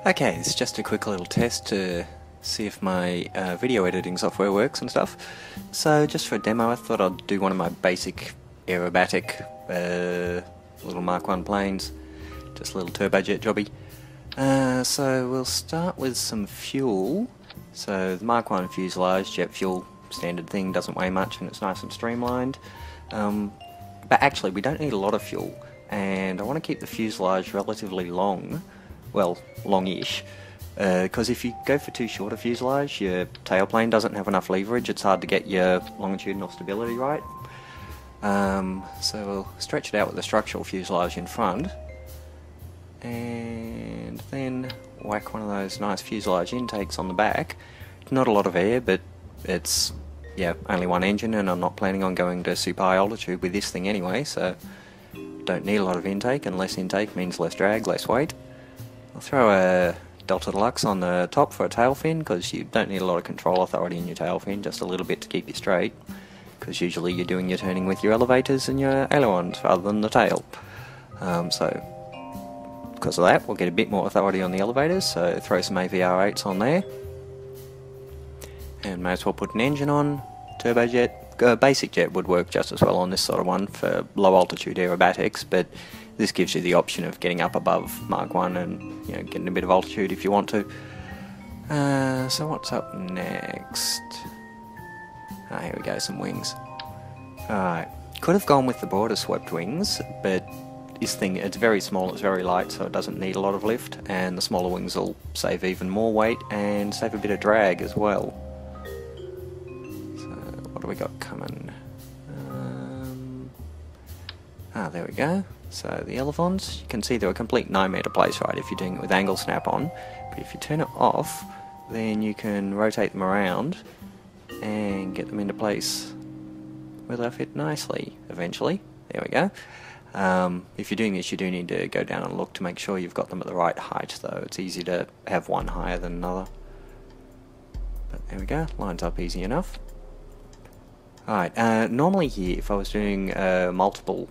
Okay, it's just a quick little test to see if my video editing software works and stuff. So just for a demo I thought I'd do one of my basic aerobatic little Mark 1 planes, just a little turbojet jobby. So we'll start with some fuel. So the Mark 1 fuselage, jet fuel, standard thing, doesn't weigh much and it's nice and streamlined. But actually we don't need a lot of fuel, and I want to keep the fuselage relatively long. Well, longish, because if you go for too short a fuselage, your tailplane doesn't have enough leverage. It's hard to get your longitudinal stability right. So we'll stretch it out with the structural fuselage in front, and then whack one of those nice fuselage intakes on the back. Not a lot of air, but it's only one engine, and I'm not planning on going to super high altitude with this thing anyway, so don't need a lot of intake, and less intake means less drag, less weight. I'll throw a Delta Deluxe on the top for a tail fin, because you don't need a lot of control authority in your tail fin, just a little bit to keep you straight, because usually you're doing your turning with your elevators and your ailerons rather than the tail. So because of that we'll get a bit more authority on the elevators, so throw some AVR8s on there. And may as well put an engine on, turbojet. Basic jet would work just as well on this sort of one for low altitude aerobatics, but this gives you the option of getting up above Mark 1 and getting a bit of altitude if you want to. So what's up next? Here we go, some wings. Alright, could have gone with the broader swept wings, but this thing, it's very small, it's very light, so it doesn't need a lot of lift, and the smaller wings will save even more weight and save a bit of drag as well. So what do we got coming? There we go. So the elevons, you can see they're a complete 9-meter place, right, if you're doing it with angle snap on, but if you turn it off, then you can rotate them around and get them into place where they fit nicely eventually. There we go. If you're doing this, you do need to go down and look to make sure you've got them at the right height, though. It's easy to have one higher than another. But there we go, lines up easy enough. Alright, normally here, if I was doing multiple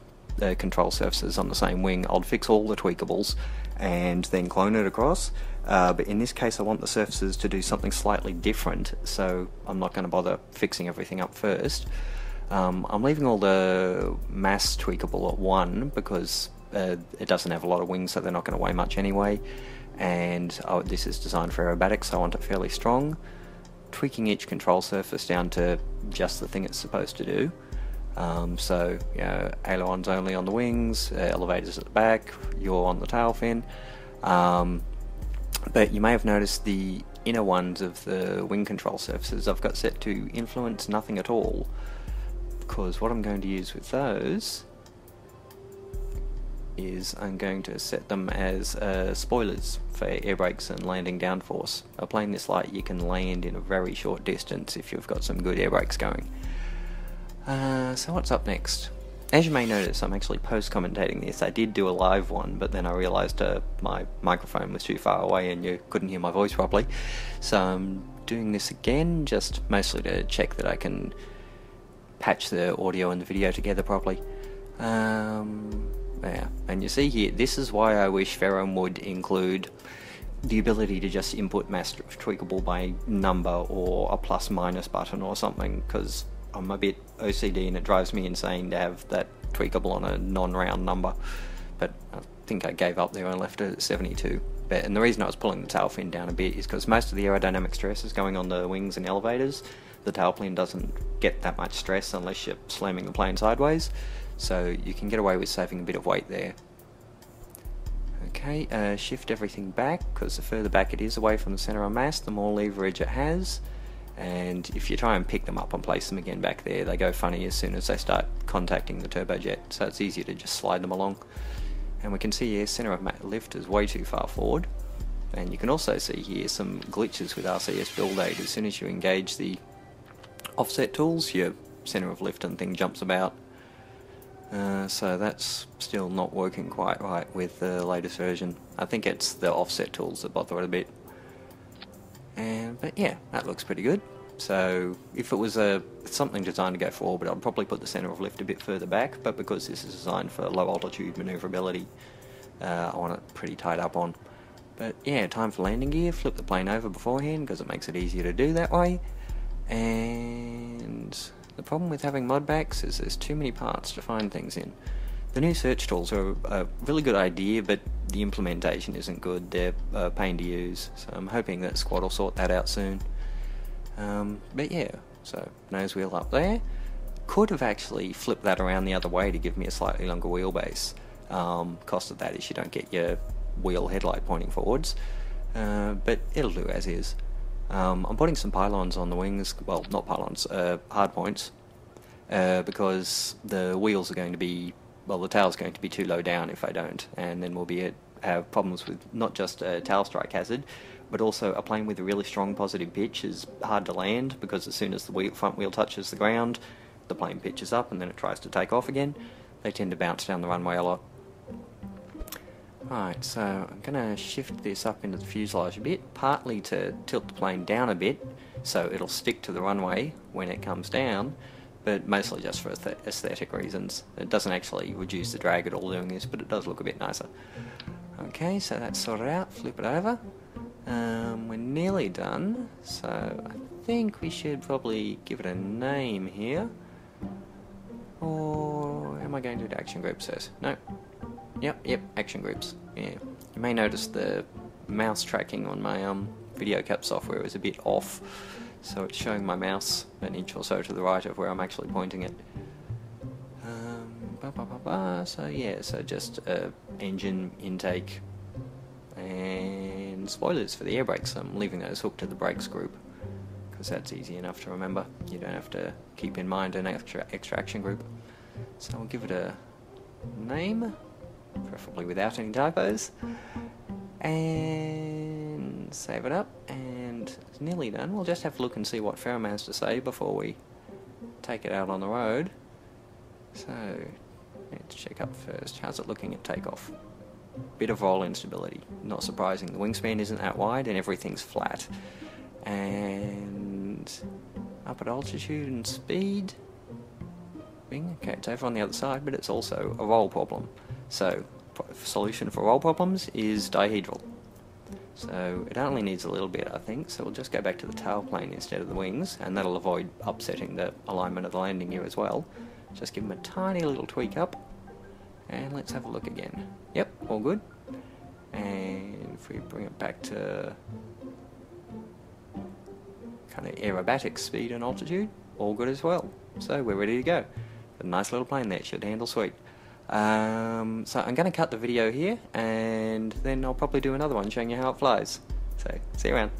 control surfaces on the same wing, I'd fix all the tweakables and then clone it across, but in this case I want the surfaces to do something slightly different, so I'm not going to bother fixing everything up first. I'm leaving all the mass tweakable at 1 because it doesn't have a lot of wings, so they're not going to weigh much anyway, and this is designed for aerobatics, so I want it fairly strong. Tweaking each control surface down to just the thing it's supposed to do. So, ailerons only on the wings, elevators at the back, yaw on the tail fin. But you may have noticed the inner ones of the wing control surfaces I've got set to influence nothing at all, because what I'm going to use with those is I'm going to set them as spoilers for air brakes and landing downforce. A plane this light you can land in a very short distance if you've got some good air brakes going. So what's up next? As you may notice, I'm actually post-commentating this. I did do a live one, but then I realised my microphone was too far away and you couldn't hear my voice properly. So I'm doing this again, just mostly to check that I can patch the audio and the video together properly. Yeah, and you see here, this is why I wish Ferrum would include the ability to just input mass tweakable by number or a plus minus button or something, because I'm a bit OCD and it drives me insane to have that tweakable on a non-round number. But I think I gave up there and left it at 72. And the reason I was pulling the tail fin down a bit is because most of the aerodynamic stress is going on the wings and elevators. The tail fin doesn't get that much stress unless you're slamming the plane sideways, so you can get away with saving a bit of weight there. Okay, shift everything back, because the further back it is away from the centre of mass, the more leverage it has. And if you try and pick them up and place them again back there, they go funny as soon as they start contacting the turbojet, so it's easier to just slide them along. And we can see here centre of lift is way too far forward, and you can also see here some glitches with RCS build aid. As soon as you engage the offset tools, your centre of lift and thing jumps about, so that's still not working quite right with the latest version. I think it's the offset tools that bother it a bit. But yeah, that looks pretty good. So if it was something designed to go for orbit, I'd probably put the centre of lift a bit further back, but because this is designed for low altitude manoeuvrability, I want it pretty tight up on. But yeah, time for landing gear. Flip the plane over beforehand because it makes it easier to do that way. And the problem with having mod packs is there's too many parts to find things in. The new search tools are a really good idea, but the implementation isn't good. They're a pain to use, so I'm hoping that Squad will sort that out soon. But yeah, so nose wheel up there. Could have actually flipped that around the other way to give me a slightly longer wheelbase. Cost of that is you don't get your wheel headlight pointing forwards, but it'll do as is. I'm putting some pylons on the wings, well, not pylons, hard points, because the wheels are going to be, well, the tail's going to be too low down if I don't, and then we'll have problems with not just a tail strike hazard, but also a plane with a really strong positive pitch is hard to land, because as soon as the front wheel touches the ground, the plane pitches up and then it tries to take off again. They tend to bounce down the runway a lot. Right, so I'm going to shift this up into the fuselage a bit, partly to tilt the plane down a bit so it'll stick to the runway when it comes down, but mostly just for aesthetic reasons. It doesn't actually reduce the drag at all doing this, but it does look a bit nicer. Okay, so that's sorted out, flip it over. We're nearly done, so I think we should probably give it a name here. Or am I going to do action groups first? No. Yep, action groups. Yeah. You may notice the mouse tracking on my vidcap software is a bit off, so it's showing my mouse an inch or so to the right of where I'm actually pointing it. So yeah, so just engine, intake, and spoilers for the air brakes. I'm leaving those hooked to the brakes group because that's easy enough to remember. You don't have to keep in mind an extra action group. So I'll give it a name, preferably without any typos, and save it up, and it's nearly done. We'll just have to look and see what Ferrum has to say before we take it out on the road. So let's check up first. How's it looking at takeoff? Bit of roll instability, not surprising. The wingspan isn't that wide and everything's flat. And up at altitude and speed, okay, it's over on the other side, but it's also a roll problem. So solution for roll problems is dihedral. So it only needs a little bit, I think, so we'll just go back to the tail plane instead of the wings, and that'll avoid upsetting the alignment of the landing gear as well. Just give them a tiny little tweak up, and let's have a look again. Yep, all good. And if we bring it back to kind of aerobatic speed and altitude, all good as well. So we're ready to go. A nice little plane there, should handle sweet. So I'm going to cut the video here, and then I'll probably do another one showing you how it flies. So see you around.